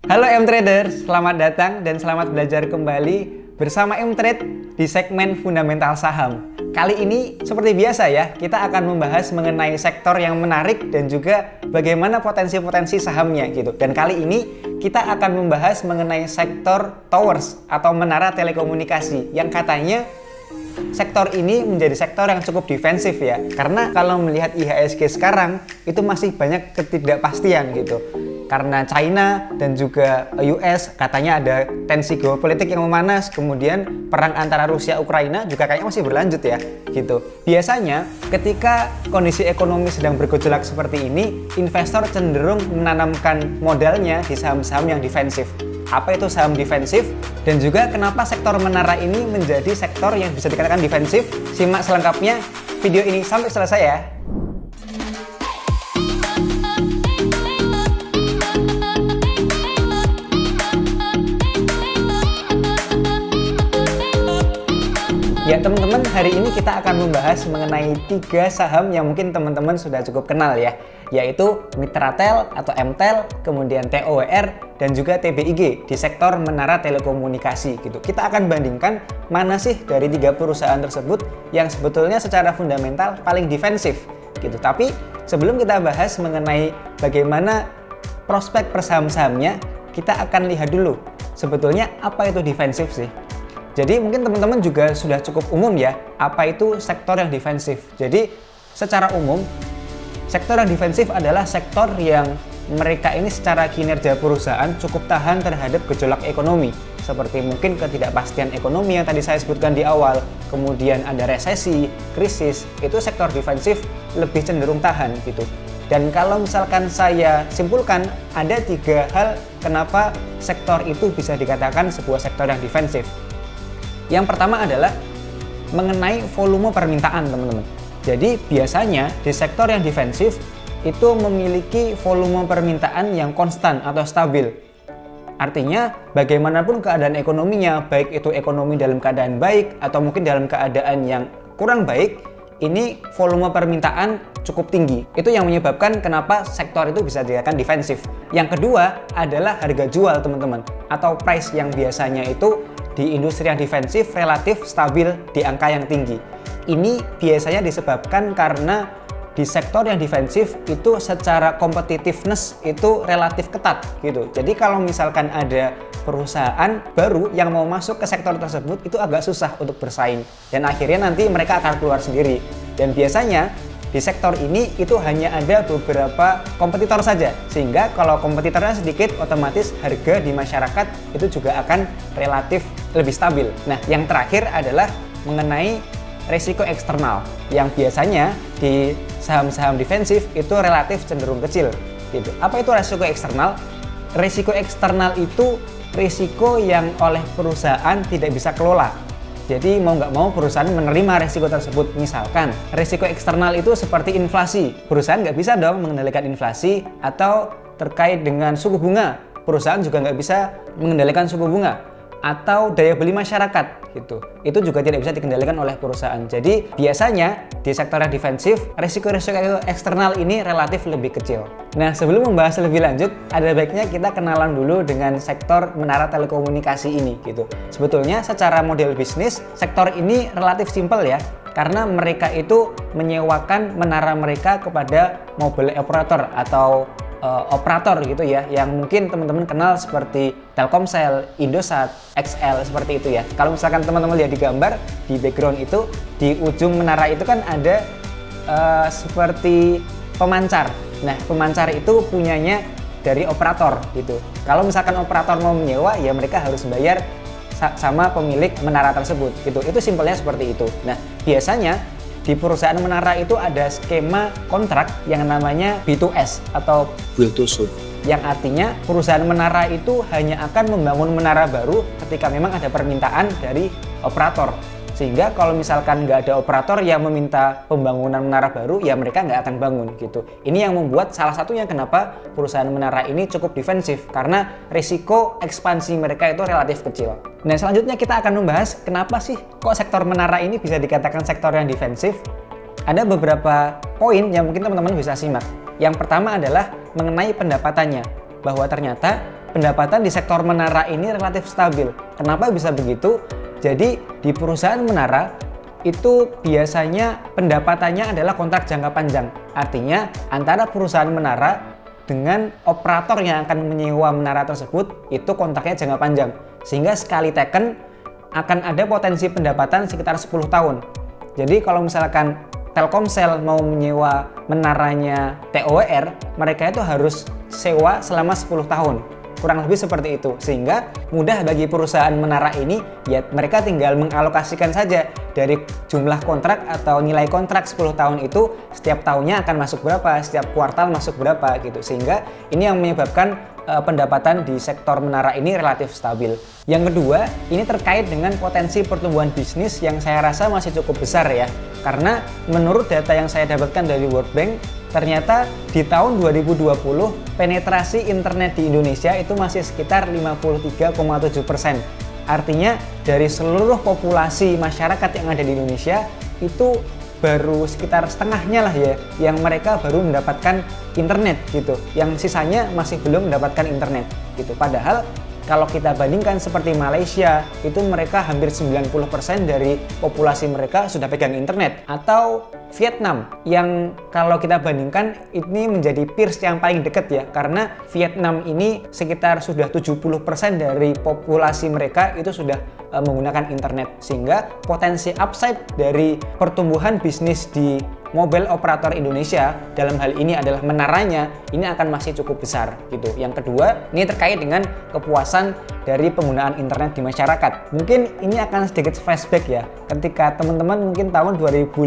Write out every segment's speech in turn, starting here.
Halo M-Traders, selamat datang dan selamat belajar kembali bersama M-Trade di segmen Fundamental Saham. Kali ini seperti biasa ya, kita akan membahas mengenai sektor yang menarik dan juga bagaimana potensi-potensi sahamnya gitu. Dan kali ini kita akan membahas mengenai sektor towers atau menara telekomunikasi yang katanya sektor ini menjadi sektor yang cukup defensif ya. Karena kalau melihat IHSG sekarang itu masih banyak ketidakpastian gitu. Karena China dan juga US katanya ada tensi geopolitik yang memanas, kemudian perang antara Rusia Ukraina juga kayaknya masih berlanjut ya gitu. Biasanya ketika kondisi ekonomi sedang bergejolak seperti ini, investor cenderung menanamkan modalnya di saham-saham yang defensif. Apa itu saham defensif dan juga kenapa sektor menara ini menjadi sektor yang bisa dikatakan defensif? Simak selengkapnya video ini sampai selesai ya. Ya teman-teman, hari ini kita akan membahas mengenai 3 saham yang mungkin teman-teman sudah cukup kenal ya, yaitu Mitratel atau MTEL, kemudian TOWR, dan juga TBIG di sektor menara telekomunikasi gitu. Kita akan bandingkan mana sih dari 3 perusahaan tersebut yang sebetulnya secara fundamental paling defensif gitu. Tapi sebelum kita bahas mengenai bagaimana prospek per saham-sahamnya, kita akan lihat dulu sebetulnya apa itu defensif sih. Jadi mungkin teman-teman juga sudah cukup umum ya, apa itu sektor yang defensif. Jadi secara umum, sektor yang defensif adalah sektor yang mereka ini secara kinerja perusahaan cukup tahan terhadap gejolak ekonomi. Seperti mungkin ketidakpastian ekonomi yang tadi saya sebutkan di awal, kemudian ada resesi, krisis, itu sektor defensif lebih cenderung tahan gitu. Dan kalau misalkan saya simpulkan, ada 3 hal kenapa sektor itu bisa dikatakan sebuah sektor yang defensif. Yang pertama adalah mengenai volume permintaan, teman-teman. Jadi biasanya di sektor yang defensif itu memiliki volume permintaan yang konstan atau stabil. Artinya bagaimanapun keadaan ekonominya, baik itu ekonomi dalam keadaan baik atau mungkin dalam keadaan yang kurang baik, ini volume permintaan cukup tinggi. Itu yang menyebabkan kenapa sektor itu bisa dikatakan defensif. Yang kedua adalah harga jual, teman-teman, atau price yang biasanya itu di industri yang defensif relatif stabil di angka yang tinggi. Ini biasanya disebabkan karena di sektor yang defensif itu secara competitiveness itu relatif ketat gitu. Jadi kalau misalkan ada perusahaan baru yang mau masuk ke sektor tersebut itu agak susah untuk bersaing dan akhirnya nanti mereka akan keluar sendiri. Dan biasanya di sektor ini itu hanya ada beberapa kompetitor saja, sehingga kalau kompetitornya sedikit otomatis harga di masyarakat itu juga akan relatif lebih stabil. Nah, yang terakhir adalah mengenai risiko eksternal yang biasanya di saham-saham defensif itu relatif cenderung kecil gitu. Apa itu risiko eksternal? Risiko eksternal itu risiko yang oleh perusahaan tidak bisa kelola. Jadi mau nggak mau perusahaan menerima risiko tersebut. Misalkan risiko eksternal itu seperti inflasi. Perusahaan nggak bisa dong mengendalikan inflasi, atau terkait dengan suku bunga. Perusahaan juga nggak bisa mengendalikan suku bunga. Atau daya beli masyarakat gitu. Itu juga tidak bisa dikendalikan oleh perusahaan. Jadi biasanya di sektor yang defensif, risiko-risiko eksternal ini relatif lebih kecil. Nah, sebelum membahas lebih lanjut, ada baiknya kita kenalan dulu dengan sektor menara telekomunikasi ini gitu. Sebetulnya secara model bisnis, sektor ini relatif simpel ya. Karena mereka itu menyewakan menara mereka kepada mobile operator atau operator gitu ya, yang mungkin teman-teman kenal seperti Telkomsel, Indosat, XL, seperti itu ya. Kalau misalkan teman-teman lihat di gambar di background itu, di ujung menara itu kan ada seperti pemancar. Nah, pemancar itu punyanya dari operator gitu. Kalau misalkan operator mau menyewa, ya mereka harus bayar sama pemilik menara tersebut gitu. Itu simpelnya seperti itu. Nah, biasanya di perusahaan menara itu ada skema kontrak yang namanya B2S atau Build to Suit, yang artinya perusahaan menara itu hanya akan membangun menara baru ketika memang ada permintaan dari operator. Sehingga kalau misalkan nggak ada operator yang meminta pembangunan menara baru, ya mereka nggak akan bangun gitu. Ini yang membuat salah satunya kenapa perusahaan menara ini cukup defensif, karena risiko ekspansi mereka itu relatif kecil. Nah, selanjutnya kita akan membahas kenapa sih kok sektor menara ini bisa dikatakan sektor yang defensif. Ada beberapa poin yang mungkin teman-teman bisa simak. Yang pertama adalah mengenai pendapatannya, bahwa ternyata pendapatan di sektor menara ini relatif stabil. Kenapa bisa begitu? Jadi di perusahaan menara itu biasanya pendapatannya adalah kontrak jangka panjang. Artinya antara perusahaan menara dengan operator yang akan menyewa menara tersebut itu kontraknya jangka panjang. Sehingga sekali teken akan ada potensi pendapatan sekitar 10 tahun. Jadi kalau misalkan Telkomsel mau menyewa menaranya TOWR, mereka itu harus sewa selama 10 tahun. Kurang lebih seperti itu, sehingga mudah bagi perusahaan menara ini, ya mereka tinggal mengalokasikan saja dari jumlah kontrak atau nilai kontrak 10 tahun itu, setiap tahunnya akan masuk berapa, setiap kuartal masuk berapa gitu, sehingga ini yang menyebabkan pendapatan di sektor menara ini relatif stabil. Yang kedua, ini terkait dengan potensi pertumbuhan bisnis yang saya rasa masih cukup besar ya, karena menurut data yang saya dapatkan dari World Bank, ternyata di tahun 2020 penetrasi internet di Indonesia itu masih sekitar 53,7%. Artinya dari seluruh populasi masyarakat yang ada di Indonesia itu baru sekitar setengahnya lah ya yang mereka baru mendapatkan internet gitu. Yang sisanya masih belum mendapatkan internet gitu. Padahal kalau kita bandingkan seperti Malaysia, itu mereka hampir 90% dari populasi mereka sudah pegang internet. Atau Vietnam, yang kalau kita bandingkan ini menjadi peers yang paling dekat ya. Karena Vietnam ini sekitar sudah 70% dari populasi mereka itu sudah menggunakan internet. Sehingga potensi upside dari pertumbuhan bisnis di mobile operator Indonesia dalam hal ini adalah menaranya, ini akan masih cukup besar gitu. Yang kedua, ini terkait dengan kepuasan dari penggunaan internet di masyarakat. Mungkin ini akan sedikit flashback ya, ketika teman-teman mungkin tahun 2015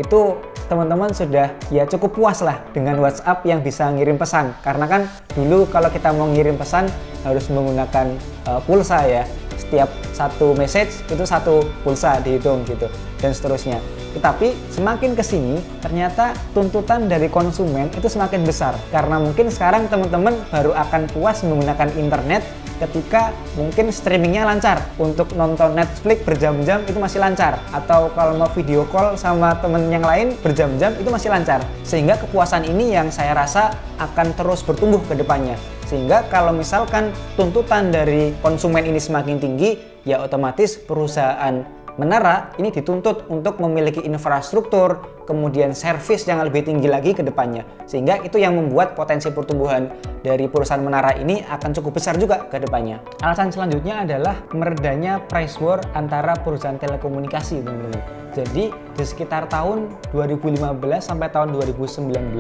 itu teman-teman sudah ya cukup puas lah dengan WhatsApp yang bisa ngirim pesan, karena kan dulu kalau kita mau ngirim pesan harus menggunakan pulsa ya, setiap satu message itu satu pulsa dihitung gitu dan seterusnya. Tetapi semakin kesini ternyata tuntutan dari konsumen itu semakin besar, karena mungkin sekarang teman-teman baru akan puas menggunakan internet ketika mungkin streamingnya lancar. Untuk nonton Netflix berjam-jam itu masih lancar, atau kalau mau video call sama temen yang lain berjam-jam itu masih lancar. Sehingga kepuasan ini yang saya rasa akan terus bertumbuh ke depannya. Sehingga kalau misalkan tuntutan dari konsumen ini semakin tinggi, ya otomatis perusahaan menara ini dituntut untuk memiliki infrastruktur, kemudian servis yang lebih tinggi lagi ke depannya. Sehingga itu yang membuat potensi pertumbuhan dari perusahaan menara ini akan cukup besar juga ke depannya. Alasan selanjutnya adalah meredanya price war antara perusahaan telekomunikasi, teman-teman. Jadi di sekitar tahun 2015 sampai tahun 2019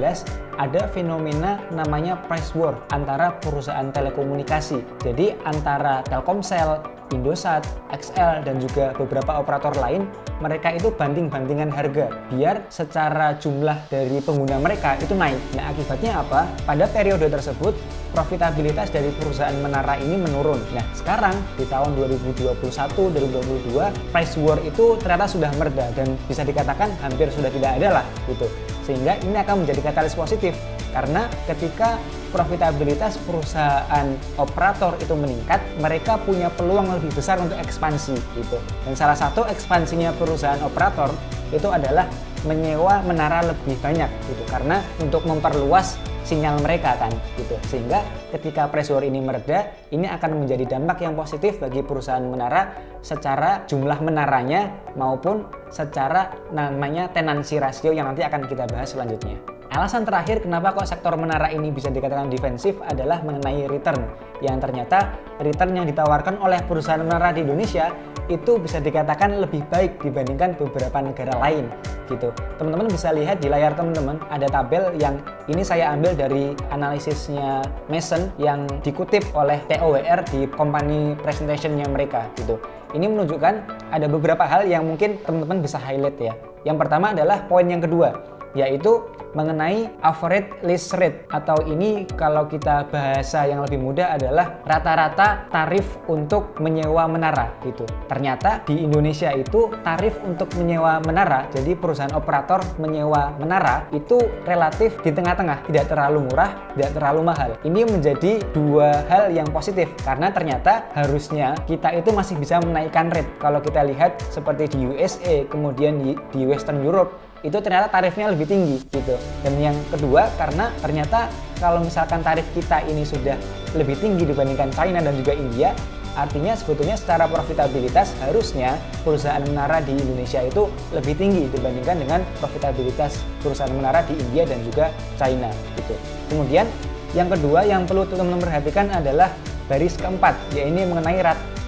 ada fenomena namanya price war antara perusahaan telekomunikasi. Jadi antara Telkomsel, Indosat, XL, dan juga beberapa operator lain, mereka itu banding-bandingan harga biar secara jumlah dari pengguna mereka itu naik. Nah, akibatnya apa? Pada periode tersebut profitabilitas dari perusahaan menara ini menurun. Nah, sekarang di tahun 2021-2022 price war itu ternyata sudah mereda dan bisa dikatakan hampir sudah tidak ada lah gitu. Sehingga ini akan menjadi katalis positif, karena ketika profitabilitas perusahaan operator itu meningkat, mereka punya peluang lebih besar untuk ekspansi gitu. Dan salah satu ekspansinya perusahaan operator itu adalah menyewa menara lebih banyak gitu, karena untuk memperluas sinyal mereka kan gitu. Sehingga ketika price war ini mereda, ini akan menjadi dampak yang positif bagi perusahaan menara secara jumlah menaranya maupun secara namanya tenancy ratio yang nanti akan kita bahas selanjutnya. Alasan terakhir kenapa kok sektor menara ini bisa dikatakan defensif adalah mengenai return, yang ternyata return yang ditawarkan oleh perusahaan menara di Indonesia itu bisa dikatakan lebih baik dibandingkan beberapa negara lain gitu. Teman-teman bisa lihat di layar teman-teman ada tabel yang ini saya ambil dari analisisnya Mason yang dikutip oleh TOWR di company presentationnya mereka gitu. Ini menunjukkan ada beberapa hal yang mungkin teman-teman bisa highlight ya. Yang pertama adalah poin yang kedua, yaitu mengenai average lease rate, atau ini kalau kita bahasa yang lebih mudah adalah rata-rata tarif untuk menyewa menara gitu. Ternyata di Indonesia itu tarif untuk menyewa menara, jadi perusahaan operator menyewa menara itu relatif di tengah-tengah, tidak terlalu murah, tidak terlalu mahal. Ini menjadi dua hal yang positif, karena ternyata harusnya kita itu masih bisa menaikkan rate. Kalau kita lihat seperti di USA, kemudian di Western Europe, itu ternyata tarifnya lebih tinggi gitu. Dan yang kedua, karena ternyata kalau misalkan tarif kita ini sudah lebih tinggi dibandingkan China dan juga India, artinya sebetulnya secara profitabilitas harusnya perusahaan menara di Indonesia itu lebih tinggi dibandingkan dengan profitabilitas perusahaan menara di India dan juga China gitu. Kemudian yang kedua yang perlu teman-teman perhatikan adalah baris keempat, yaitu mengenai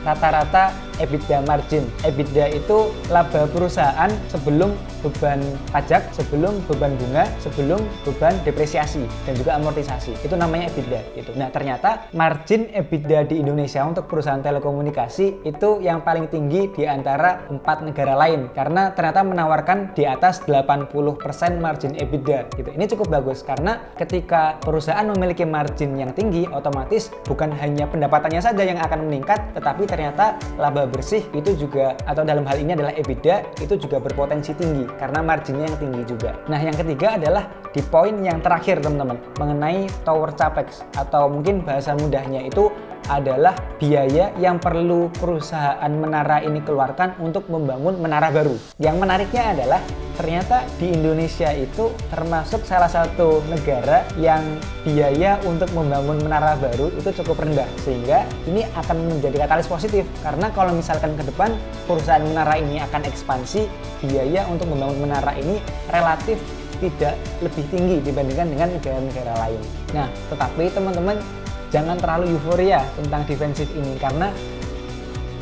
rata-rata EBITDA margin. EBITDA itu laba perusahaan sebelum beban pajak, sebelum beban bunga, sebelum beban depresiasi dan juga amortisasi. Itu namanya EBITDA gitu. Nah, ternyata margin EBITDA di Indonesia untuk perusahaan telekomunikasi itu yang paling tinggi di antara 4 negara lain karena ternyata menawarkan di atas 80% margin EBITDA gitu. Ini cukup bagus karena ketika perusahaan memiliki margin yang tinggi, otomatis bukan hanya pendapatannya saja yang akan meningkat, tetapi ternyata laba bersih itu juga, atau dalam hal ini adalah EBITDA, itu juga berpotensi tinggi karena marginnya yang tinggi juga. Nah, yang ketiga adalah di poin yang terakhir teman-teman, mengenai tower capex, atau mungkin bahasa mudahnya itu adalah biaya yang perlu perusahaan menara ini keluarkan untuk membangun menara baru. Yang menariknya adalah ternyata di Indonesia itu termasuk salah satu negara yang biaya untuk membangun menara baru itu cukup rendah, sehingga ini akan menjadi katalis positif karena kalau misalkan ke depan perusahaan menara ini akan ekspansi, biaya untuk membangun menara ini relatif tidak lebih tinggi dibandingkan dengan negara-negara lain. Nah, tetapi teman-teman jangan terlalu euforia tentang defensif ini karena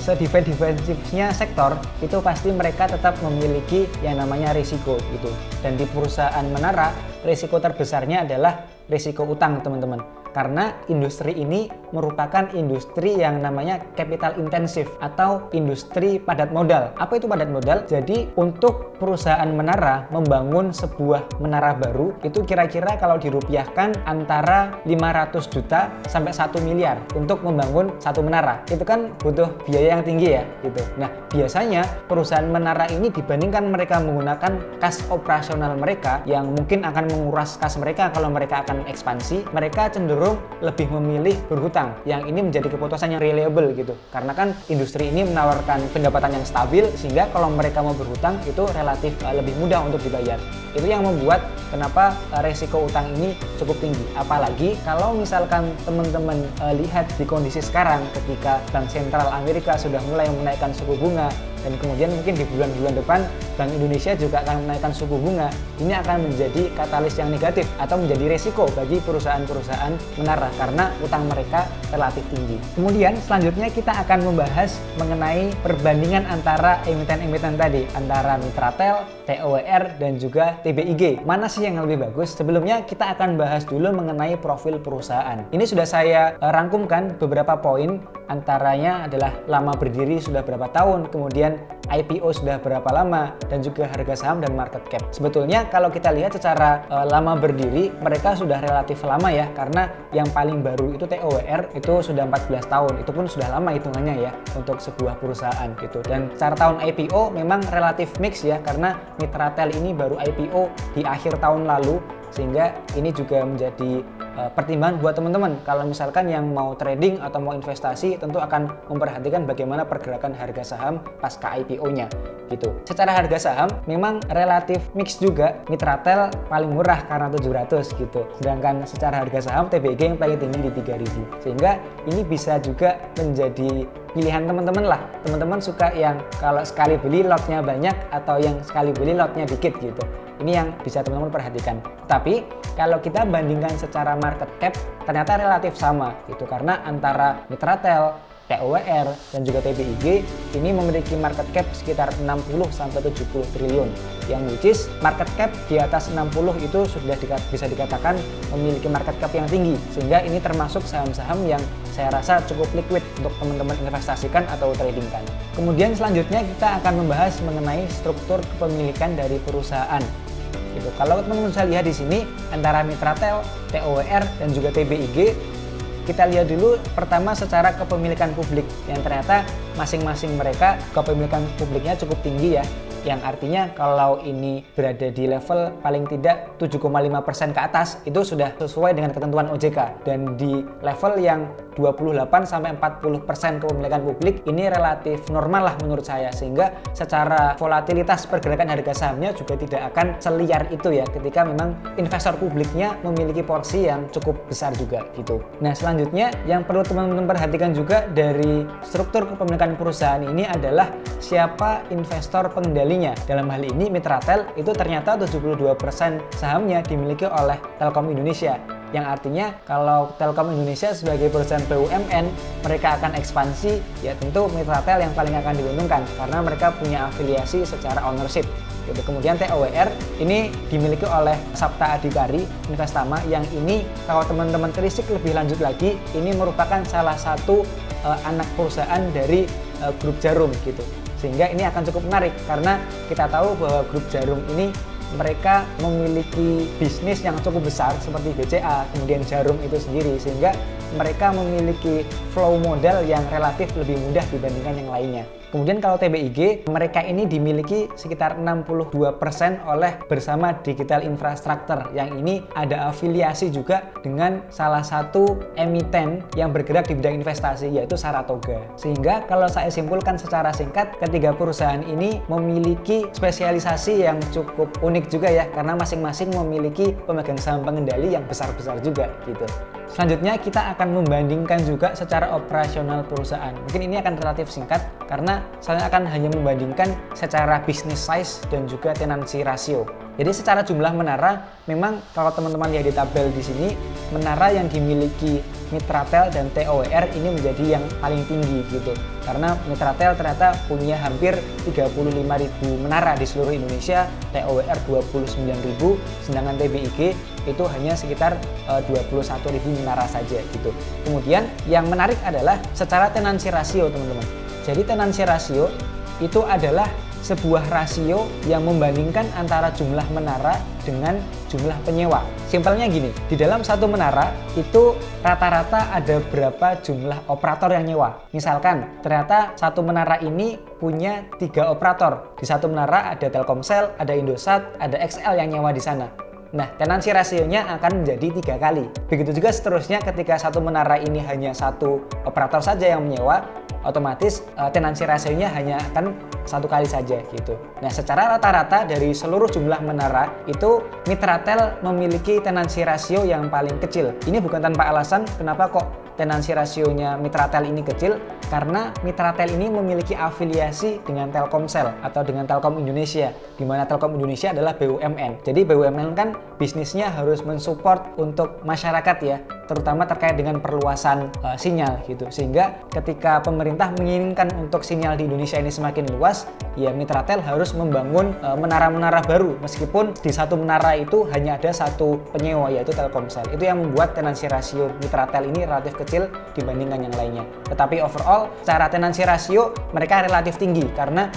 sedefensifnya sektor itu pasti mereka tetap memiliki yang namanya risiko gitu. Dan di perusahaan menara, risiko terbesarnya adalah risiko utang teman-teman. Karena industri ini merupakan industri yang namanya capital intensif atau industri padat modal. Apa itu padat modal? Jadi untuk perusahaan menara membangun sebuah menara baru itu kira-kira kalau dirupiahkan antara 500 juta sampai 1 miliar untuk membangun satu menara. Itu kan butuh biaya yang tinggi ya gitu. Nah, biasanya perusahaan menara ini dibandingkan mereka menggunakan kas operasional mereka yang mungkin akan menguras kas mereka kalau mereka akan ekspansi, mereka cenderung lebih memilih berhutang. Yang ini menjadi keputusan yang reliable gitu. Karena kan industri ini menawarkan pendapatan yang stabil sehingga kalau mereka mau berhutang itu relatif lebih mudah untuk dibayar. Itu yang membuat kenapa resiko utang ini cukup tinggi. Apalagi kalau misalkan teman-teman lihat di kondisi sekarang ketika Bank Sentral Amerika sudah mulai menaikkan suku bunga dan kemudian mungkin di bulan-bulan depan Bank Indonesia juga akan menaikkan suku bunga. Ini akan menjadi katalis yang negatif atau menjadi resiko bagi perusahaan-perusahaan menara karena utang mereka relatif tinggi. Kemudian selanjutnya kita akan membahas mengenai perbandingan antara emiten-emiten tadi, antara Mitratel, TOWR, dan juga TBIG. Mana sih yang lebih bagus? Sebelumnya kita akan bahas dulu mengenai profil perusahaan. Ini sudah saya rangkumkan beberapa poin, antaranya adalah lama berdiri sudah berapa tahun, kemudian IPO sudah berapa lama, dan juga harga saham dan market cap. Sebetulnya kalau kita lihat secara lama berdiri, mereka sudah relatif lama ya, karena yang paling baru itu TOWR itu sudah 14 tahun, itu pun sudah lama hitungannya ya untuk sebuah perusahaan gitu. Dan secara tahun IPO memang relatif mix ya, karena Mitratel ini baru IPO di akhir tahun lalu, sehingga ini juga menjadi pertimbangan buat teman-teman kalau misalkan yang mau trading atau mau investasi tentu akan memperhatikan bagaimana pergerakan harga saham pasca IPO-nya gitu. Secara harga saham memang relatif mix juga, Mitratel paling murah karena 700 gitu. Sedangkan secara harga saham TBG yang paling tinggi di 3000. Sehingga ini bisa juga menjadi pilihan teman-teman lah. Teman-teman suka yang kalau sekali beli lotnya banyak atau yang sekali beli lotnya dikit gitu. Ini yang bisa teman-teman perhatikan. Tapi kalau kita bandingkan secara market cap ternyata relatif sama gitu, karena antara Mitratel, TOWR, dan juga TBIG ini memiliki market cap sekitar 60-70 triliun, yang which is market cap di atas 60 itu sudah bisa dikatakan memiliki market cap yang tinggi, sehingga ini termasuk saham-saham yang saya rasa cukup liquid untuk teman-teman investasikan atau tradingkan. Kemudian selanjutnya kita akan membahas mengenai struktur kepemilikan dari perusahaan. Gitu. Kalau teman-teman bisa lihat di sini antara Mitratel, TOWR, dan juga TBIG, kita lihat dulu pertama secara kepemilikan publik yang ternyata masing-masing mereka kepemilikan publiknya cukup tinggi ya. yang artinya kalau ini berada di level paling tidak 7,5% ke atas itu sudah sesuai dengan ketentuan OJK, dan di level yang 28-40% kepemilikan publik ini relatif normal lah menurut saya, sehingga secara volatilitas pergerakan harga sahamnya juga tidak akan seliar itu ya ketika memang investor publiknya memiliki porsi yang cukup besar juga gitu. Nah, selanjutnya yang perlu teman-teman perhatikan juga dari struktur kepemilikan perusahaan ini adalah siapa investor pengendalinya. Dalam hal ini Mitratel itu ternyata 72% sahamnya dimiliki oleh Telkom Indonesia, yang artinya kalau Telkom Indonesia sebagai perusahaan BUMN mereka akan ekspansi, ya tentu Mitratel yang paling akan diuntungkan karena mereka punya afiliasi secara ownership gitu. Kemudian TOWR ini dimiliki oleh Sapta Adhikari Investama, yang ini kalau teman-teman telisik lebih lanjut lagi ini merupakan salah satu anak perusahaan dari grup Djarum gitu, sehingga ini akan cukup menarik karena kita tahu bahwa grup Djarum ini mereka memiliki bisnis yang cukup besar seperti BCA, kemudian Djarum itu sendiri, sehingga mereka memiliki flow modal yang relatif lebih mudah dibandingkan yang lainnya. Kemudian kalau TBIG, mereka ini dimiliki sekitar 62% oleh Bersama Digital Infrastructure, yang ini ada afiliasi juga dengan salah satu emiten yang bergerak di bidang investasi yaitu Saratoga. Sehingga kalau saya simpulkan secara singkat, ketiga perusahaan ini memiliki spesialisasi yang cukup unik juga ya, karena masing-masing memiliki pemegang saham pengendali yang besar-besar juga gitu. Selanjutnya kita akan membandingkan juga secara operasional perusahaan. Mungkin ini akan relatif singkat karena saya akan hanya membandingkan secara business size dan juga tenancy ratio. Jadi secara jumlah menara, memang kalau teman-teman lihat di tabel di sini, menara yang dimiliki Mitratel dan TOWR ini menjadi yang paling tinggi gitu. Karena Mitratel ternyata punya hampir 35.000 menara di seluruh Indonesia, TOWR 29.000, sedangkan TBIG itu hanya sekitar 21.000 menara saja gitu. Kemudian yang menarik adalah secara tenancy ratio, teman-teman. Jadi tenancy ratio itu adalah sebuah rasio yang membandingkan antara jumlah menara dengan jumlah penyewa. Simpelnya gini, di dalam satu menara itu rata-rata ada berapa jumlah operator yang nyewa. Misalkan ternyata satu menara ini punya 3 operator. Di satu menara ada Telkomsel, ada Indosat, ada XL yang nyewa di sana. Nah, tenancy rasionya akan menjadi 3 kali. Begitu juga seterusnya ketika satu menara ini hanya satu operator saja yang menyewa, otomatis tenancy rasionya hanya akan 1 kali saja gitu. Nah, secara rata-rata dari seluruh jumlah menara itu Mitratel memiliki tenancy rasio yang paling kecil. Ini bukan tanpa alasan kenapa kok tenancy rasionya Mitratel ini kecil, karena Mitratel ini memiliki afiliasi dengan Telkomsel atau dengan Telkom Indonesia, di mana Telkom Indonesia adalah BUMN. Jadi BUMN kan bisnisnya harus mensupport untuk masyarakat ya, terutama terkait dengan perluasan sinyal gitu. Sehingga ketika pemerintah menginginkan untuk sinyal di Indonesia ini semakin luas, ya Mitratel harus membangun menara-menara baru, meskipun di satu menara itu hanya ada satu penyewa yaitu Telkomsel. Itu yang membuat tenancy rasio Mitratel ini relatif kecil dibandingkan yang lainnya. Tetapi overall secara tenancy rasio mereka relatif tinggi karena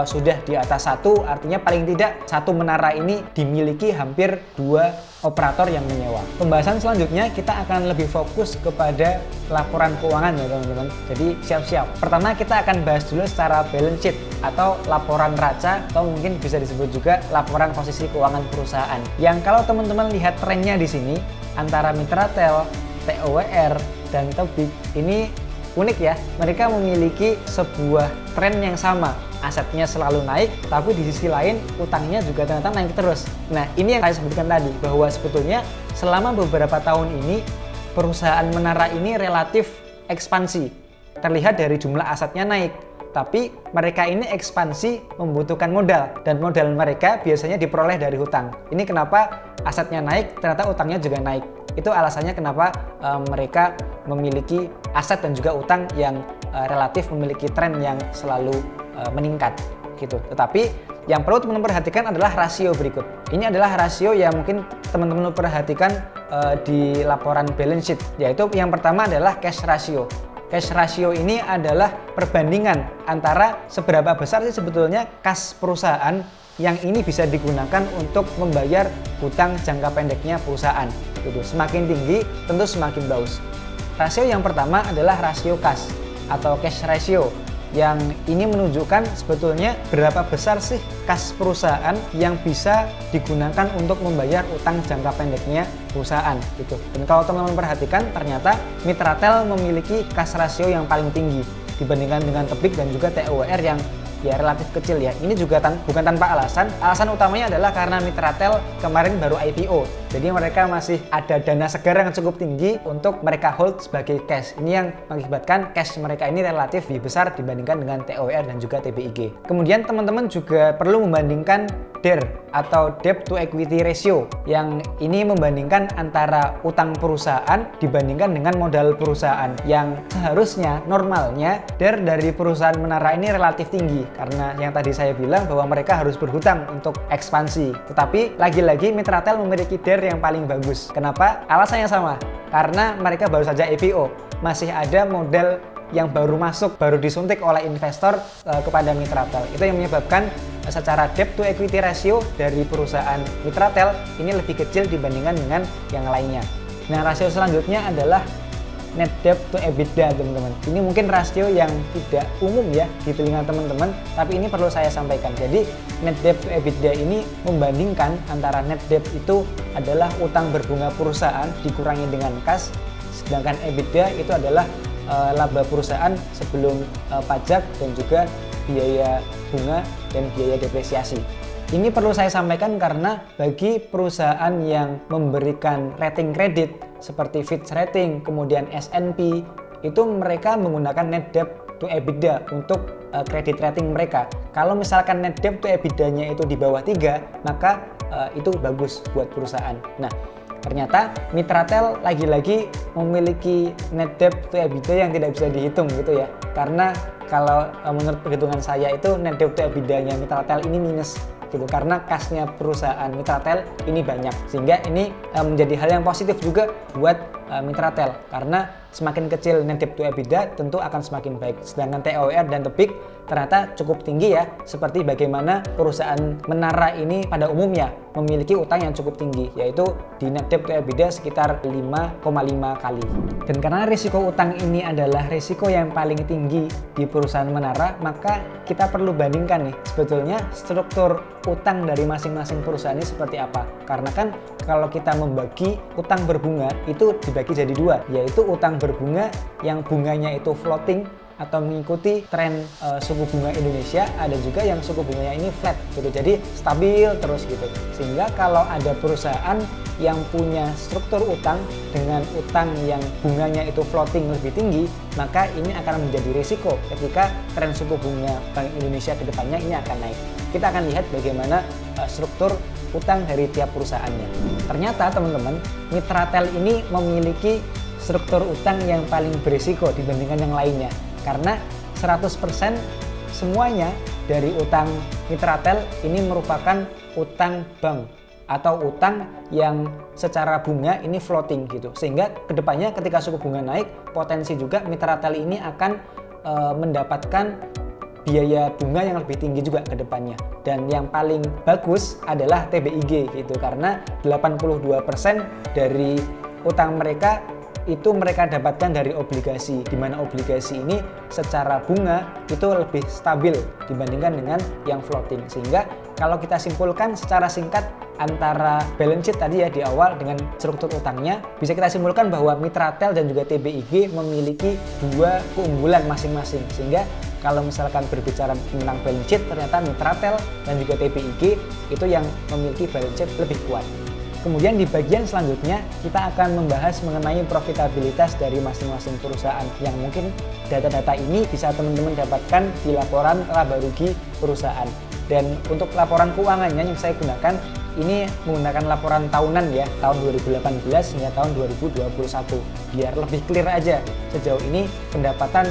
sudah di atas 1, artinya paling tidak satu menara ini dimiliki hampir 2 operator yang menyewa. Pembahasan selanjutnya kita akan lebih fokus kepada laporan keuangan ya teman-teman. Jadi siap-siap. Pertama kita akan bahas dulu secara balance sheet atau laporan neraca, atau mungkin bisa disebut juga laporan posisi keuangan perusahaan. Yang kalau teman-teman lihat trennya di sini antara Mitratel, TOWR, dan Tebik ini unik ya. Mereka memiliki sebuah tren yang sama. Asetnya selalu naik, tapi di sisi lain utangnya juga ternyata naik terus. Nah, ini yang saya sebutkan tadi, bahwa sebetulnya selama beberapa tahun ini perusahaan menara ini relatif ekspansi. Terlihat dari jumlah asetnya naik, tapi mereka ini ekspansi membutuhkan modal, dan modal mereka biasanya diperoleh dari hutang. Ini kenapa asetnya naik, ternyata utangnya juga naik. Itu alasannya kenapa mereka memiliki aset dan juga utang yang relatif memiliki tren yang selalu meningkat gitu. Tetapi yang perlu teman-teman perhatikan adalah rasio berikut. Ini adalah rasio yang mungkin teman-teman perhatikan di laporan balance sheet, yaitu yang pertama adalah cash ratio. Cash ratio ini adalah perbandingan antara seberapa besar sih sebetulnya kas perusahaan yang ini bisa digunakan untuk membayar hutang jangka pendeknya perusahaan. Gitu. Semakin tinggi tentu semakin bagus. Rasio yang pertama adalah rasio kas atau cash ratio. yang ini menunjukkan sebetulnya berapa besar sih kas perusahaan yang bisa digunakan untuk membayar utang jangka pendeknya perusahaan gitu. Dan kalau teman-teman perhatikan, ternyata Mitratel memiliki kas rasio yang paling tinggi dibandingkan dengan Tebik dan juga TOWR yang ya relatif kecil ya. Ini juga bukan tanpa alasan. Alasan utamanya adalah karena Mitratel kemarin baru IPO. Jadi mereka masih ada dana segar yang cukup tinggi untuk mereka hold sebagai cash. Ini yang mengakibatkan cash mereka ini relatif lebih besar dibandingkan dengan TOWR dan juga TBIG. Kemudian teman-teman juga perlu membandingkan DER atau Debt to Equity Ratio, yang ini membandingkan antara utang perusahaan dibandingkan dengan modal perusahaan, yang seharusnya normalnya DER dari perusahaan Menara ini relatif tinggi karena yang tadi saya bilang bahwa mereka harus berhutang untuk ekspansi. Tetapi lagi-lagi Mitratel memiliki DER yang paling bagus. Kenapa? Alasannya sama, karena mereka baru saja IPO, masih ada modal yang baru masuk, baru disuntik oleh investor kepada Mitratel. Itu yang menyebabkan secara debt to equity ratio dari perusahaan Mitratel ini lebih kecil dibandingkan dengan yang lainnya. Nah, rasio selanjutnya adalah net debt to EBITDA, teman-teman. Ini mungkin rasio yang tidak umum ya di telinga teman-teman, tapi ini perlu saya sampaikan. Jadi net debt to EBITDA ini membandingkan antara net debt itu adalah utang berbunga perusahaan dikurangi dengan kas, sedangkan EBITDA itu adalah laba perusahaan sebelum pajak dan juga biaya bunga dan biaya depresiasi. Ini perlu saya sampaikan karena bagi perusahaan yang memberikan rating kredit seperti Fitch Rating, kemudian S&P, itu mereka menggunakan net debt to EBITDA untuk kredit rating mereka. Kalau misalkan net debt to EBITDA-nya itu di bawah 3, maka itu bagus buat perusahaan. Nah, ternyata Mitratel lagi-lagi memiliki net debt to EBITDA yang tidak bisa dihitung gitu ya. Karena kalau menurut perhitungan saya itu net debt to EBITDA-nya Mitratel ini minus gitu, karena kasnya perusahaan Mitratel ini banyak, sehingga ini menjadi hal yang positif juga buat Mitratel, karena semakin kecil net debt to EBITDA tentu akan semakin baik. Sedangkan TOWR dan Tebik ternyata cukup tinggi ya, seperti bagaimana perusahaan Menara ini pada umumnya memiliki utang yang cukup tinggi, yaitu di net debt to EBITDA sekitar 5,5 kali. Dan karena risiko utang ini adalah risiko yang paling tinggi di perusahaan Menara, maka kita perlu bandingkan nih sebetulnya struktur utang dari masing-masing perusahaan ini seperti apa. Karena kan kalau kita membagi utang berbunga itu dibagi jadi dua, yaitu utang berbunga yang bunganya itu floating atau mengikuti tren suku bunga Indonesia, ada juga yang suku bunganya ini flat gitu, jadi stabil terus gitu. Sehingga kalau ada perusahaan yang punya struktur utang dengan utang yang bunganya itu floating lebih tinggi, maka ini akan menjadi risiko ketika tren suku bunga Bank Indonesia ke depannya ini akan naik. Kita akan lihat bagaimana struktur utang dari tiap perusahaannya. Ternyata teman-teman, Mitratel ini memiliki struktur utang yang paling berisiko dibandingkan yang lainnya, karena 100% semuanya dari utang Mitratel ini merupakan utang bank atau utang yang secara bunga ini floating gitu, sehingga kedepannya ketika suku bunga naik, potensi juga Mitratel ini akan mendapatkan biaya bunga yang lebih tinggi juga ke depannya. Dan yang paling bagus adalah TBIG gitu, karena 82% dari utang mereka itu mereka dapatkan dari obligasi, di mana obligasi ini secara bunga itu lebih stabil dibandingkan dengan yang floating. Sehingga kalau kita simpulkan secara singkat antara balance sheet tadi ya di awal dengan struktur utangnya, bisa kita simpulkan bahwa Mitratel dan juga TBIG memiliki dua keunggulan masing-masing. Sehingga kalau misalkan berbicara tentang balance sheet, ternyata Mitratel dan juga TBIG itu yang memiliki balance sheet lebih kuat. Kemudian di bagian selanjutnya kita akan membahas mengenai profitabilitas dari masing-masing perusahaan, yang mungkin data-data ini bisa teman-teman dapatkan di laporan laba rugi perusahaan. Dan untuk laporan keuangannya yang saya gunakan ini menggunakan laporan tahunan ya, tahun 2018 hingga tahun 2021, biar lebih clear aja sejauh ini pendapatan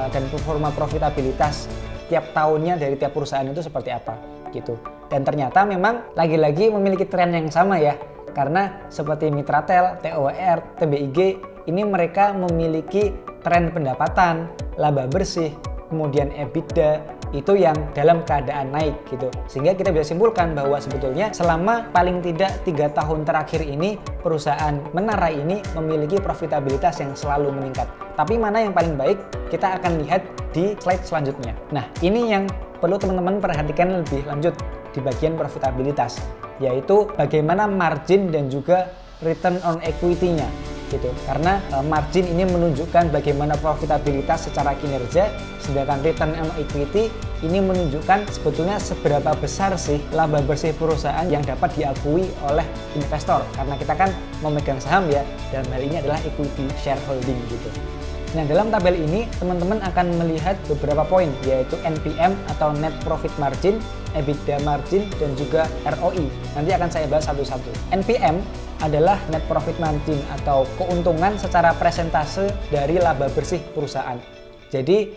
dan performa profitabilitas tiap tahunnya dari tiap perusahaan itu seperti apa gitu. Dan ternyata memang lagi-lagi memiliki tren yang sama ya, karena seperti Mitratel, TOWR, TBIG ini mereka memiliki tren pendapatan, laba bersih, kemudian EBITDA itu yang dalam keadaan naik gitu. Sehingga kita bisa simpulkan bahwa sebetulnya selama paling tidak 3 tahun terakhir ini perusahaan Menara ini memiliki profitabilitas yang selalu meningkat. Tapi mana yang paling baik kita akan lihat di slide selanjutnya. Nah, ini yang perlu teman-teman perhatikan lebih lanjut di bagian profitabilitas, yaitu bagaimana margin dan juga return on equity-nya gitu. Karena margin ini menunjukkan bagaimana profitabilitas secara kinerja, sedangkan return on equity ini menunjukkan sebetulnya seberapa besar sih laba bersih perusahaan yang dapat diakui oleh investor, karena kita kan memegang saham ya, dalam hal ini adalah equity shareholding gitu. Nah, dalam tabel ini teman-teman akan melihat beberapa poin, yaitu NPM atau net profit margin, EBITDA margin, dan juga ROI. Nanti akan saya bahas satu-satu. NPM adalah net profit margin atau keuntungan secara persentase dari laba bersih perusahaan. Jadi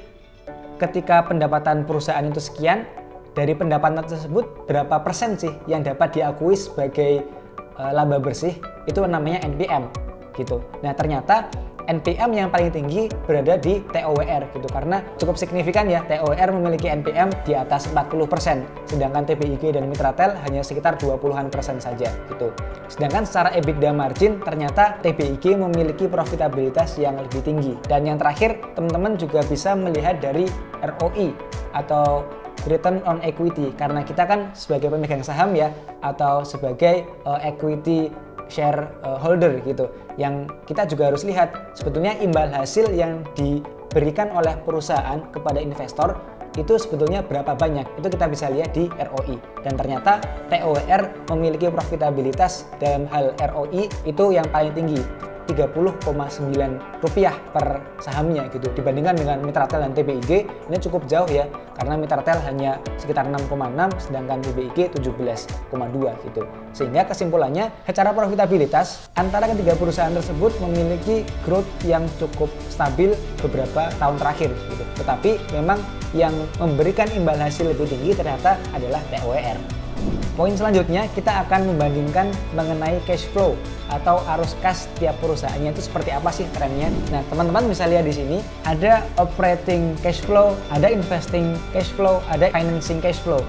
ketika pendapatan perusahaan itu sekian, dari pendapatan tersebut berapa persen sih yang dapat diakui sebagai laba bersih, itu namanya NPM gitu. Nah, ternyata NPM yang paling tinggi berada di TOWR gitu, karena cukup signifikan ya, TOWR memiliki NPM di atas 40%, sedangkan TBIG dan Mitratel hanya sekitar 20% saja gitu. Sedangkan secara EBITDA margin ternyata TBIG memiliki profitabilitas yang lebih tinggi. Dan yang terakhir, teman-teman juga bisa melihat dari ROI atau return on equity, karena kita kan sebagai pemegang saham ya, atau sebagai equity shareholder gitu, yang kita juga harus lihat sebetulnya imbal hasil yang diberikan oleh perusahaan kepada investor itu sebetulnya berapa banyak. Itu kita bisa lihat di ROI, dan ternyata TOWR memiliki profitabilitas dalam hal ROI itu yang paling tinggi, Rp30,9 per sahamnya gitu, dibandingkan dengan Mitratel dan TBIG. Ini cukup jauh ya, karena Mitratel hanya sekitar 6,6 sedangkan TBIG 17,2 gitu. Sehingga kesimpulannya, secara profitabilitas antara ketiga perusahaan tersebut memiliki growth yang cukup stabil beberapa tahun terakhir gitu. Tetapi memang yang memberikan imbal hasil lebih tinggi ternyata adalah TOWR. Poin selanjutnya kita akan membandingkan mengenai cash flow atau arus kas tiap perusahaannya itu seperti apa sih trennya. Nah, teman-teman bisa lihat di sini ada operating cash flow, ada investing cash flow, ada financing cash flow.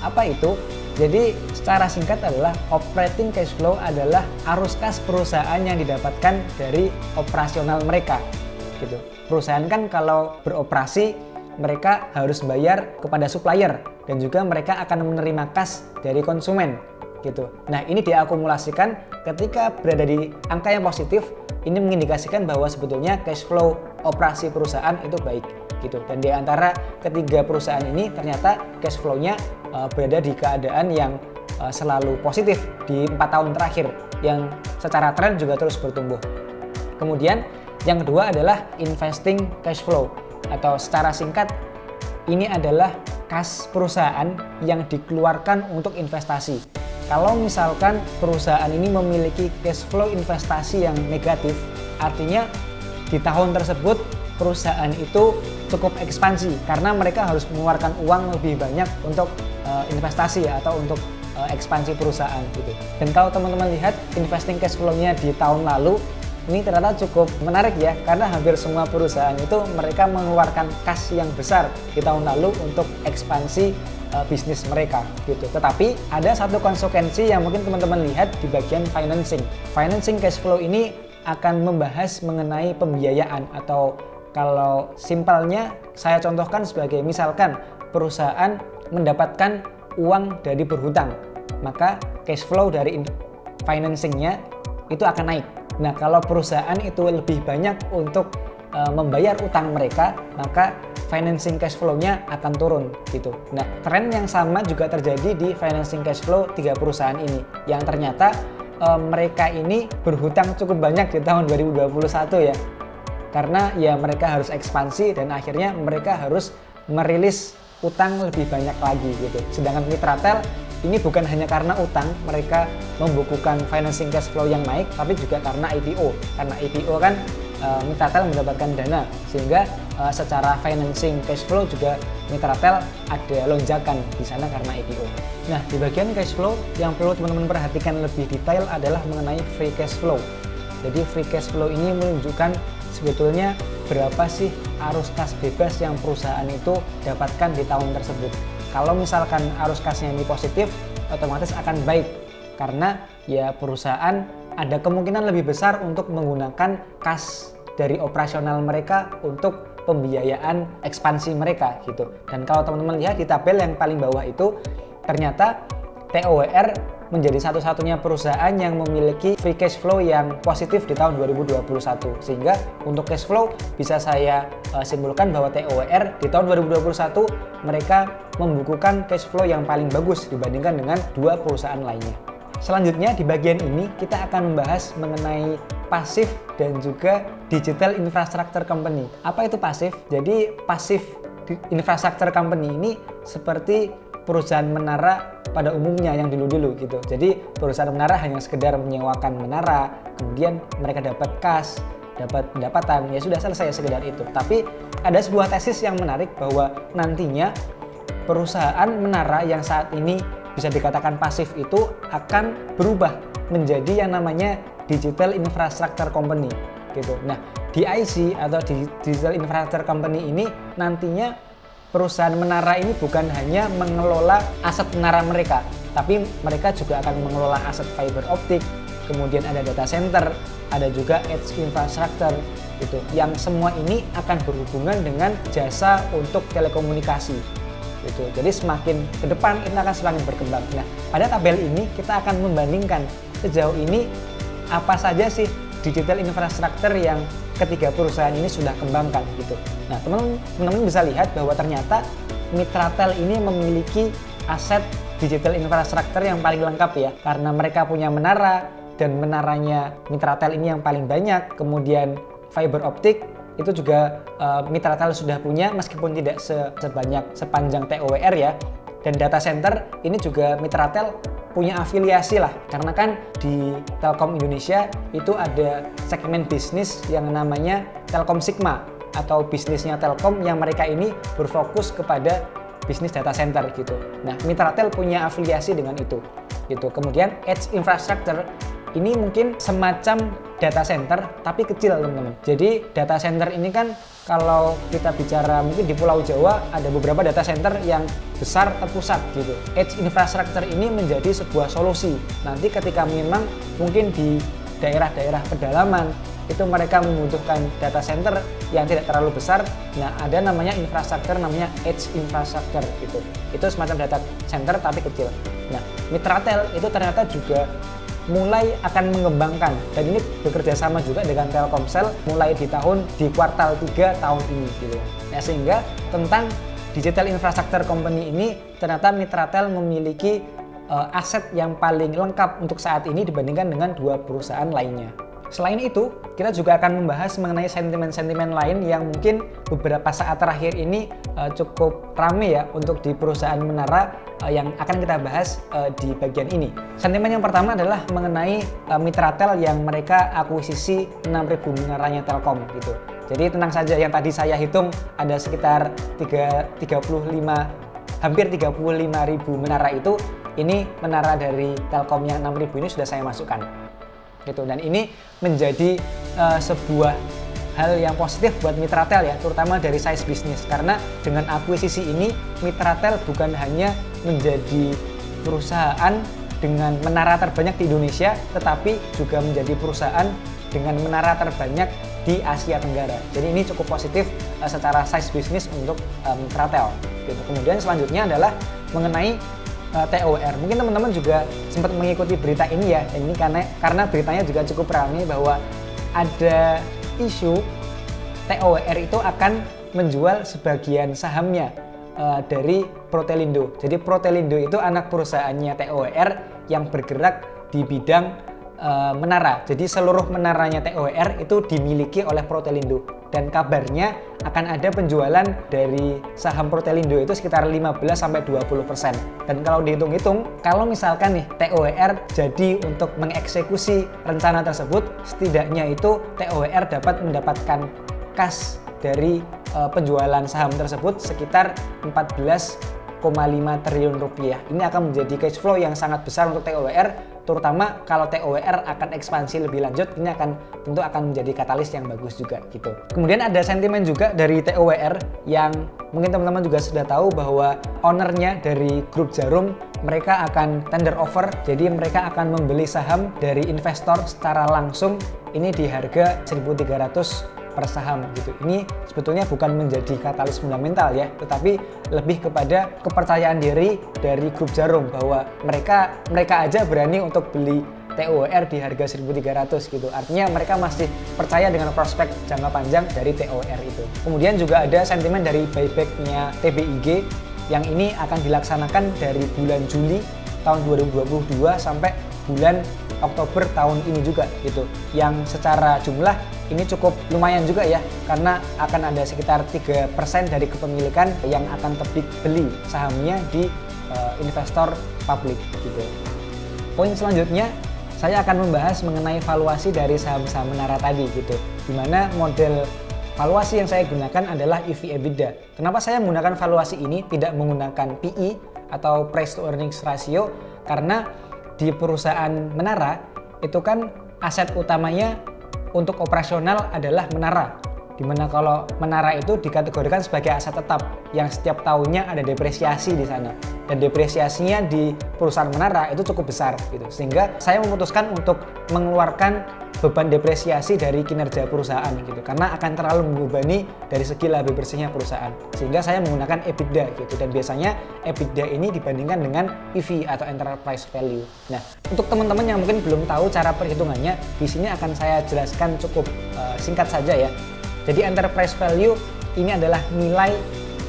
Apa itu? Jadi secara singkat adalah operating cash flow adalah arus kas perusahaan yang didapatkan dari operasional mereka gitu. Perusahaan kan kalau beroperasi mereka harus bayar kepada supplier dan juga mereka akan menerima kas dari konsumen gitu. Nah, ini diakumulasikan ketika berada di angka yang positif, ini mengindikasikan bahwa sebetulnya cash flow operasi perusahaan itu baik gitu. Dan di antara ketiga perusahaan ini ternyata cash flow-nya berada di keadaan yang selalu positif di 4 tahun terakhir, yang secara tren juga terus bertumbuh. Kemudian yang kedua adalah investing cash flow, atau secara singkat ini adalah kas perusahaan yang dikeluarkan untuk investasi. Kalau misalkan perusahaan ini memiliki cash flow investasi yang negatif, artinya di tahun tersebut perusahaan itu cukup ekspansi karena mereka harus mengeluarkan uang lebih banyak untuk investasi atau untuk ekspansi perusahaan gitu. Dan kalau teman-teman lihat investing cash flow-nya di tahun lalu, ini ternyata cukup menarik ya, karena hampir semua perusahaan itu mereka mengeluarkan kas yang besar di tahun lalu untuk ekspansi bisnis mereka gitu. Tetapi ada satu konsekuensi yang mungkin teman-teman lihat di bagian financing. Financing cash flow ini akan membahas mengenai pembiayaan, atau kalau simpelnya saya contohkan sebagai misalkan perusahaan mendapatkan uang dari berhutang, maka cash flow dari financingnya itu akan naik. Nah, kalau perusahaan itu lebih banyak untuk membayar utang mereka, maka financing cash flow-nya akan turun gitu. Nah, tren yang sama juga terjadi di financing cash flow 3 perusahaan ini, yang ternyata mereka ini berhutang cukup banyak di tahun 2021 ya. Karena ya mereka harus ekspansi dan akhirnya mereka harus merilis utang lebih banyak lagi gitu. Sedangkan Mitratel ini bukan hanya karena utang mereka membukukan financing cash flow yang naik, tapi juga karena IPO. Karena IPO kan Mitratel mendapatkan dana, sehingga secara financing cash flow juga Mitratel ada lonjakan di sana karena IPO. Nah, di bagian cash flow yang perlu teman-teman perhatikan lebih detail adalah mengenai free cash flow. Jadi free cash flow ini menunjukkan sebetulnya berapa sih arus kas bebas yang perusahaan itu dapatkan di tahun tersebut. Kalau misalkan arus kasnya ini positif, otomatis akan baik karena ya perusahaan ada kemungkinan lebih besar untuk menggunakan kas dari operasional mereka untuk pembiayaan ekspansi mereka gitu. Dan kalau teman-teman lihat di tabel yang paling bawah itu, ternyata TOWR menjadi satu-satunya perusahaan yang memiliki free cash flow yang positif di tahun 2021. Sehingga untuk cash flow bisa saya simpulkan bahwa TOWR di tahun 2021 mereka membukukan cash flow yang paling bagus dibandingkan dengan dua perusahaan lainnya. Selanjutnya di bagian ini kita akan membahas mengenai pasif dan juga digital infrastructure company. Apa itu pasif? Jadi pasif infrastructure company ini seperti perusahaan menara pada umumnya yang dulu-dulu gitu. Jadi perusahaan menara hanya sekedar menyewakan menara, kemudian mereka dapat kas, dapat pendapatan, ya sudah selesai sekedar itu. Tapi ada sebuah tesis yang menarik bahwa nantinya perusahaan menara yang saat ini bisa dikatakan pasif itu akan berubah menjadi yang namanya digital infrastructure company gitu. Nah, DIC atau digital infrastructure company ini nantinya perusahaan menara ini bukan hanya mengelola aset menara mereka, tapi mereka juga akan mengelola aset fiber optik, kemudian ada data center, ada juga edge infrastructure gitu. Yang semua ini akan berhubungan dengan jasa untuk telekomunikasi gitu. Jadi semakin ke depan ini akan semakin berkembang. Nah, pada tabel ini kita akan membandingkan sejauh ini apa saja sih digital infrastructure yang ketiga perusahaan ini sudah kembangkan gitu. Nah, teman-teman bisa lihat bahwa ternyata Mitratel ini memiliki aset digital infrastructure yang paling lengkap ya, karena mereka punya menara dan menaranya Mitratel ini yang paling banyak. Kemudian fiber optik itu juga Mitratel sudah punya meskipun tidak sepanjang TOWR ya. Dan data center ini juga Mitratel punya afiliasi lah, karena kan di Telkom Indonesia itu ada segmen bisnis yang namanya Telkom Sigma atau bisnisnya Telkom yang mereka ini berfokus kepada bisnis data center gitu. Nah, Mitratel punya afiliasi dengan itu gitu. Kemudian edge infrastructure ini mungkin semacam data center tapi kecil teman-teman. Jadi data center ini kan kalau kita bicara mungkin di Pulau Jawa ada beberapa data center yang besar terpusat gitu. Edge infrastructure ini menjadi sebuah solusi. Nanti ketika memang mungkin di daerah-daerah pedalaman itu mereka membutuhkan data center yang tidak terlalu besar. Nah, ada namanya infrastruktur namanya edge infrastructure gitu. Itu semacam data center tapi kecil. Nah, Mitratel itu ternyata juga mulai akan mengembangkan dan ini bekerja sama juga dengan Telkomsel mulai di kuartal 3 tahun ini gitu. Nah, sehingga tentang digital infrastructure company ini ternyata Mitratel memiliki aset yang paling lengkap untuk saat ini dibandingkan dengan dua perusahaan lainnya. Selain itu, kita juga akan membahas mengenai sentimen-sentimen lain yang mungkin beberapa saat terakhir ini cukup rame ya untuk di perusahaan menara yang akan kita bahas di bagian ini. Sentimen yang pertama adalah mengenai Mitratel yang mereka akuisisi 6.000 menaranya Telkom gitu. Jadi tenang saja, yang tadi saya hitung ada sekitar hampir 35.000 menara itu, ini menara dari Telkom yang 6.000 ini sudah saya masukkan. Gitu. Dan ini menjadi sebuah hal yang positif buat Mitratel ya, terutama dari size bisnis, karena dengan akuisisi ini Mitratel bukan hanya menjadi perusahaan dengan menara terbanyak di Indonesia, tetapi juga menjadi perusahaan dengan menara terbanyak di Asia Tenggara. Jadi ini cukup positif secara size bisnis untuk Mitratel. Gitu. Kemudian selanjutnya adalah mengenai TOWR. Mungkin teman-teman juga sempat mengikuti berita ini ya, dan ini karena beritanya juga cukup ramai bahwa ada isu TOWR itu akan menjual sebagian sahamnya dari Protelindo. Jadi Protelindo itu anak perusahaannya TOWR yang bergerak di bidang menara. Jadi seluruh menaranya TOWR itu dimiliki oleh Protelindo. Dan kabarnya akan ada penjualan dari saham Protelindo itu sekitar 15-20%. Dan kalau dihitung-hitung, kalau misalkan nih TOWR jadi untuk mengeksekusi rencana tersebut, setidaknya itu TOWR dapat mendapatkan kas dari penjualan saham tersebut sekitar 14,5 triliun rupiah. Ini akan menjadi cash flow yang sangat besar untuk TOWR terutama kalau TOWR akan ekspansi lebih lanjut, ini tentu akan menjadi katalis yang bagus juga gitu. Kemudian ada sentimen juga dari TOWR yang mungkin teman-teman juga sudah tahu bahwa ownernya dari grup Djarum mereka akan tender offer, jadi mereka akan membeli saham dari investor secara langsung ini di harga 1.300 per saham gitu. Ini sebetulnya bukan menjadi katalis fundamental ya, tetapi lebih kepada kepercayaan diri dari grup Djarum bahwa mereka aja berani untuk beli TOWR di harga 1.300 gitu. Artinya mereka masih percaya dengan prospek jangka panjang dari TOWR itu. Kemudian juga ada sentimen dari buyback-nya TBIG yang ini akan dilaksanakan dari bulan Juli tahun 2022 sampai bulan Oktober tahun ini juga gitu. Yang secara jumlah ini cukup lumayan juga ya, karena akan ada sekitar 3% dari kepemilikan yang akan tebik beli sahamnya di investor publik gitu. Poin selanjutnya saya akan membahas mengenai valuasi dari saham-saham Menara tadi gitu. Dimana model valuasi yang saya gunakan adalah EV/EBITDA. Kenapa saya menggunakan valuasi ini tidak menggunakan PE atau price to earnings ratio? Karena di perusahaan Menara itu kan aset utamanya untuk operasional adalah menara, dimana kalau menara itu dikategorikan sebagai aset tetap yang setiap tahunnya ada depresiasi di sana, dan depresiasinya di perusahaan Menara itu cukup besar gitu, sehingga saya memutuskan untuk mengeluarkan beban depresiasi dari kinerja perusahaan gitu, karena akan terlalu membebani dari segi laba bersihnya perusahaan, sehingga saya menggunakan EBITDA gitu, dan biasanya EBITDA ini dibandingkan dengan EV atau enterprise value. Nah, untuk teman-teman yang mungkin belum tahu cara perhitungannya, di sini akan saya jelaskan cukup singkat saja ya. Jadi enterprise value ini adalah nilai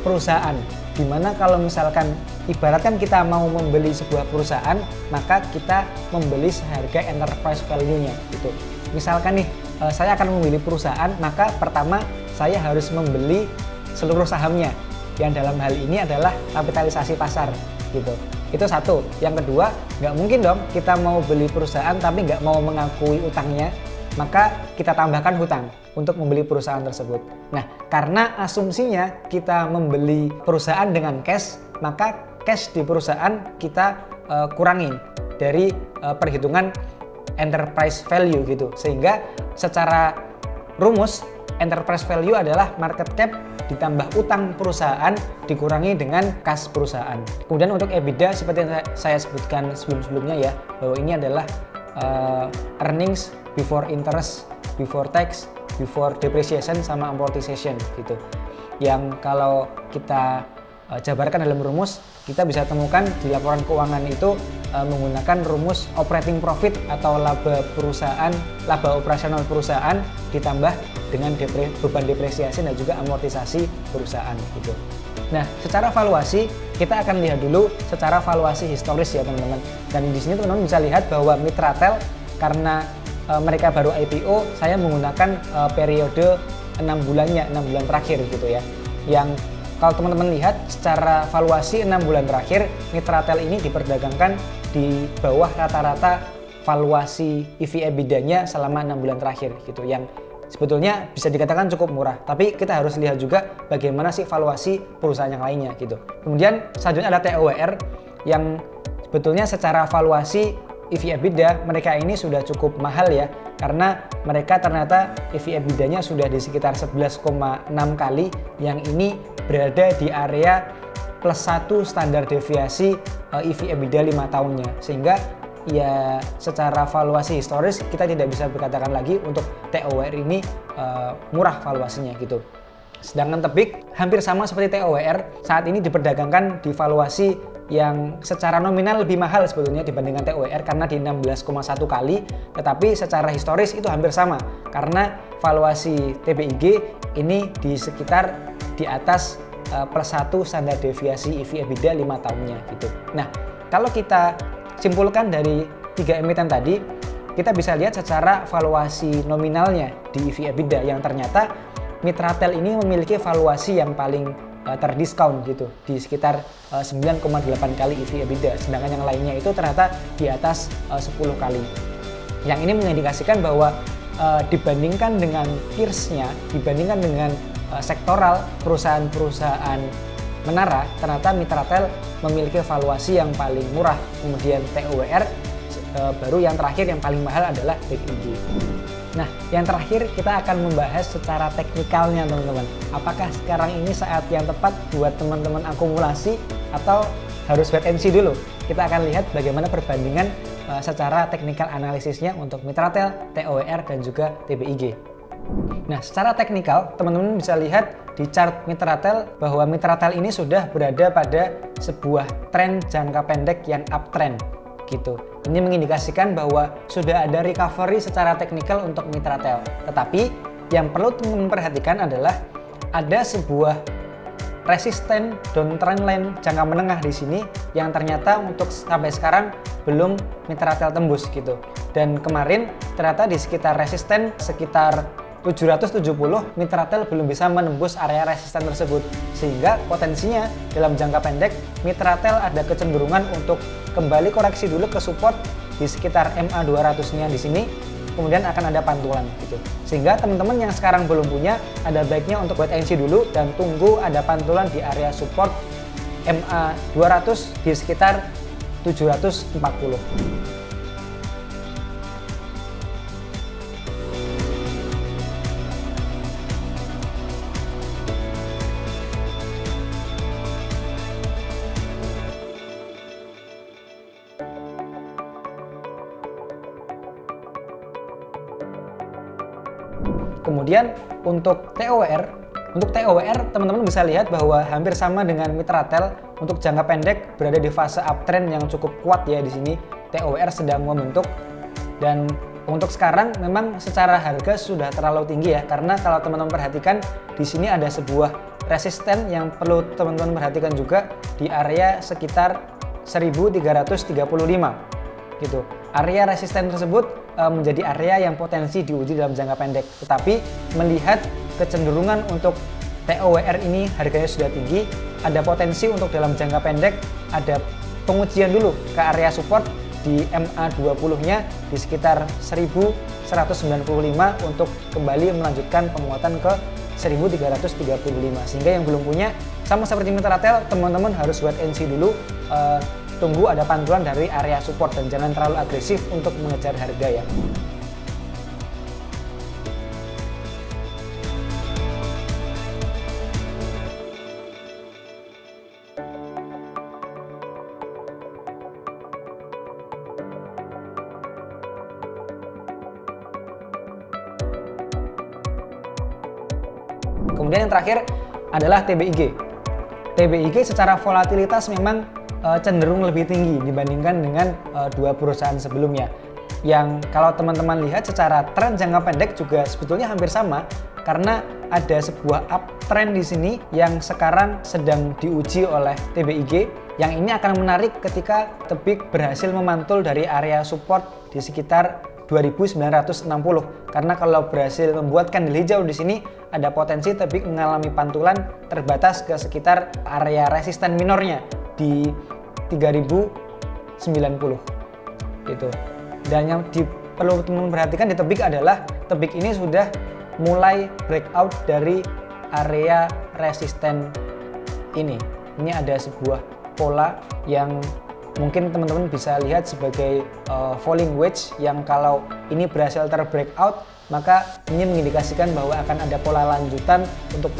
perusahaan, dimana kalau misalkan ibaratkan kita mau membeli sebuah perusahaan, maka kita membeli seharga enterprise value-nya gitu. Misalkan nih, saya akan membeli perusahaan, maka pertama saya harus membeli seluruh sahamnya, yang dalam hal ini adalah kapitalisasi pasar gitu. Itu satu. Yang kedua, nggak mungkin dong kita mau beli perusahaan tapi nggak mau mengakui utangnya, maka kita tambahkan hutang untuk membeli perusahaan tersebut. Nah, karena asumsinya kita membeli perusahaan dengan cash, maka cash di perusahaan kita kurangi dari perhitungan enterprise value gitu. Sehingga secara rumus enterprise value adalah market cap ditambah utang perusahaan dikurangi dengan kas perusahaan. Kemudian untuk EBITDA seperti yang saya sebutkan sebelum-sebelumnya ya, bahwa ini adalah earnings before interest, before tax, before depreciation sama amortization gitu. Yang kalau kita jabarkan dalam rumus, kita bisa temukan di laporan keuangan itu menggunakan rumus operating profit atau laba perusahaan, laba operasional perusahaan ditambah dengan beban depresiasi dan juga amortisasi perusahaan gitu. Nah, secara valuasi kita akan lihat dulu secara valuasi historis ya teman-teman. Dan di sini teman-teman bisa lihat bahwa Mitratel karena mereka baru IPO, saya menggunakan periode 6 bulannya, 6 bulan terakhir gitu ya. Yang kalau teman-teman lihat secara valuasi 6 bulan terakhir, Mitratel ini diperdagangkan di bawah rata-rata valuasi EV/EBITDA-nya selama 6 bulan terakhir gitu, yang sebetulnya bisa dikatakan cukup murah. Tapi kita harus lihat juga bagaimana sih valuasi perusahaan yang lainnya gitu. Kemudian selanjutnya ada TOWR yang sebetulnya secara valuasi EV/EBITDA mereka ini sudah cukup mahal ya, karena mereka ternyata EV/EBITDA-nya sudah di sekitar 11,6 kali, yang ini berada di area +1 standar deviasi EV/EBITDA 5 tahunnya, sehingga ya secara valuasi historis kita tidak bisa berkatakan lagi untuk TOWR ini murah valuasinya gitu. Sedangkan Tebik hampir sama seperti TOWR, saat ini diperdagangkan di valuasi yang secara nominal lebih mahal sebetulnya dibandingkan TOWR karena di 16,1 kali, tetapi secara historis itu hampir sama karena valuasi TBIG ini di sekitar di atas +1 standar deviasi EV/EBITDA 5 tahunnya gitu. Nah, kalau kita simpulkan dari 3 emiten tadi, kita bisa lihat secara valuasi nominalnya di EV/EBITDA yang ternyata Mitratel ini memiliki valuasi yang paling terdiskon gitu, di sekitar 9,8 kali EV/EBITDA, sedangkan yang lainnya itu ternyata di atas 10 kali. Yang ini mengindikasikan bahwa dibandingkan dengan peers-nya, dibandingkan dengan sektoral perusahaan-perusahaan Menara, ternyata Mitratel memiliki valuasi yang paling murah. Kemudian TOWR baru yang terakhir yang paling mahal adalah PIG. Nah, yang terakhir kita akan membahas secara teknikalnya teman-teman. Apakah sekarang ini saat yang tepat buat teman-teman akumulasi atau harus wait and see dulu? Kita akan lihat bagaimana perbandingan secara teknikal analisisnya untuk Mitratel, TOWR, dan juga TBIG. Nah, secara teknikal teman-teman bisa lihat di chart Mitratel bahwa Mitratel ini sudah berada pada sebuah tren jangka pendek yang uptrend gitu. Ini mengindikasikan bahwa sudah ada recovery secara teknikal untuk Mitratel. Tetapi yang perlu teman-teman perhatikan adalah ada sebuah resisten downtrend line jangka menengah di sini yang ternyata untuk sampai sekarang belum Mitratel tembus gitu. Dan kemarin ternyata di sekitar resisten sekitar 770 Mitratel belum bisa menembus area resisten tersebut, sehingga potensinya dalam jangka pendek Mitratel ada kecenderungan untuk kembali koreksi dulu ke support di sekitar MA 200-nya di sini, kemudian akan ada pantulan gitu. Sehingga teman-teman yang sekarang belum punya, ada baiknya untuk wait and see dulu dan tunggu ada pantulan di area support MA 200 di sekitar 740. Kemudian untuk TOWR teman-teman bisa lihat bahwa hampir sama dengan Mitratel. Untuk jangka pendek berada di fase uptrend yang cukup kuat ya di sini. TOWR sedang membentuk, dan untuk sekarang memang secara harga sudah terlalu tinggi ya, karena kalau teman-teman perhatikan di sini ada sebuah resisten yang perlu teman-teman perhatikan juga di area sekitar 1335 gitu. Area resisten tersebut menjadi area yang potensi diuji dalam jangka pendek. Tetapi melihat kecenderungan untuk TOWR ini harganya sudah tinggi, ada potensi untuk dalam jangka pendek ada pengujian dulu ke area support di MA20-nya di sekitar 1195 untuk kembali melanjutkan penguatan ke 1335. Sehingga yang belum punya, sama seperti Mitratel, teman-teman harus wait and see dulu, tunggu ada pantulan dari area support dan jangan terlalu agresif untuk mengejar harga ya. Kemudian yang terakhir adalah TBIG. TBIG secara volatilitas memang cenderung lebih tinggi dibandingkan dengan dua perusahaan sebelumnya. Yang kalau teman-teman lihat secara tren jangka pendek juga sebetulnya hampir sama, karena ada sebuah uptrend di sini yang sekarang sedang diuji oleh TBIG. Yang ini akan menarik ketika Tebik berhasil memantul dari area support di sekitar 2960. Karena kalau berhasil membuat candle hijau di sini, ada potensi Tebik mengalami pantulan terbatas ke sekitar area resisten minornya di 3090 gitu. Dan yang perlu teman-teman perhatikan di Tebik adalah Tebik ini sudah mulai breakout dari area resisten ini. Ini ada sebuah pola yang mungkin teman-teman bisa lihat sebagai falling wedge, yang kalau ini berhasil terbreakout, maka ini mengindikasikan bahwa akan ada pola lanjutan untuk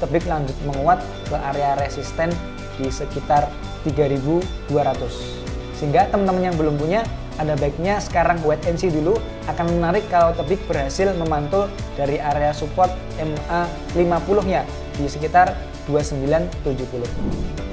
Tebik lanjut menguat ke area resisten di sekitar 3200. Sehingga teman-teman yang belum punya, ada baiknya sekarang wait and see dulu. Akan menarik kalau Tebik berhasil memantul dari area support MA 50-nya di sekitar 2970.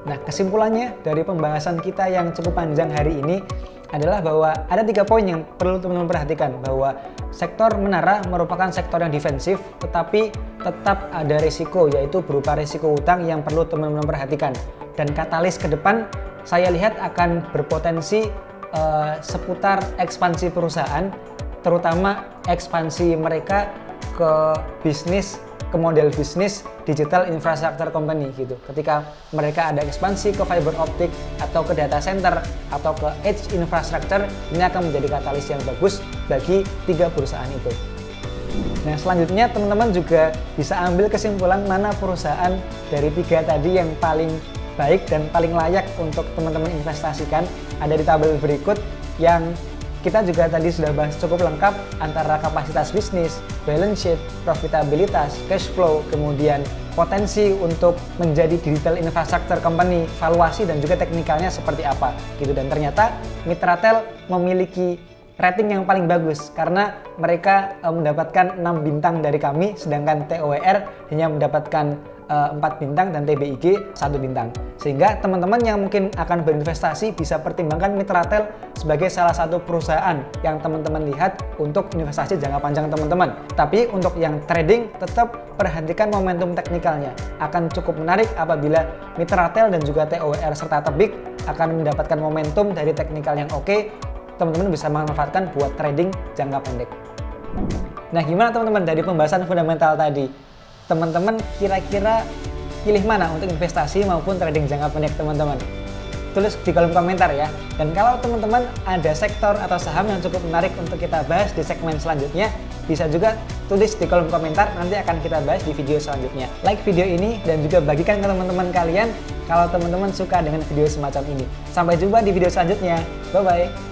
Nah, kesimpulannya dari pembahasan kita yang cukup panjang hari ini adalah bahwa ada 3 poin yang perlu teman-teman perhatikan, bahwa sektor menara merupakan sektor yang defensif, tetapi tetap ada risiko, yaitu berupa risiko utang yang perlu teman-teman perhatikan. Dan katalis ke depan saya lihat akan berpotensi seputar ekspansi perusahaan, terutama ekspansi mereka ke bisnis ke model bisnis digital infrastructure company gitu. Ketika mereka ada ekspansi ke fiber optic atau ke data center atau ke edge infrastructure, ini akan menjadi katalis yang bagus bagi 3 perusahaan itu. Nah, selanjutnya teman-teman juga bisa ambil kesimpulan mana perusahaan dari 3 tadi yang paling baik dan paling layak untuk teman-teman investasikan. Ada di tabel berikut yang kita juga tadi sudah bahas cukup lengkap antara kapasitas bisnis, balance sheet, profitabilitas, cash flow, kemudian potensi untuk menjadi digital infrastructure company, valuasi dan juga teknikalnya seperti apa gitu. Dan ternyata Mitratel memiliki rating yang paling bagus karena mereka mendapatkan 6 bintang dari kami, sedangkan TOWR hanya mendapatkan 4 bintang dan TBIG 1 bintang. Sehingga teman-teman yang mungkin akan berinvestasi bisa pertimbangkan Mitratel sebagai salah satu perusahaan yang teman-teman lihat untuk investasi jangka panjang teman-teman. Tapi untuk yang trading tetap perhatikan momentum teknikalnya. Akan cukup menarik apabila Mitratel dan juga TOWR serta Tebik akan mendapatkan momentum dari teknikal yang oke. Teman-teman bisa memanfaatkan buat trading jangka pendek. Nah, gimana teman-teman dari pembahasan fundamental tadi? Teman-teman kira-kira pilih mana untuk investasi maupun trading jangka pendek teman-teman? Tulis di kolom komentar ya. Dan kalau teman-teman ada sektor atau saham yang cukup menarik untuk kita bahas di segmen selanjutnya, bisa juga tulis di kolom komentar, nanti akan kita bahas di video selanjutnya. Like video ini dan juga bagikan ke teman-teman kalian kalau teman-teman suka dengan video semacam ini. Sampai jumpa di video selanjutnya. Bye-bye.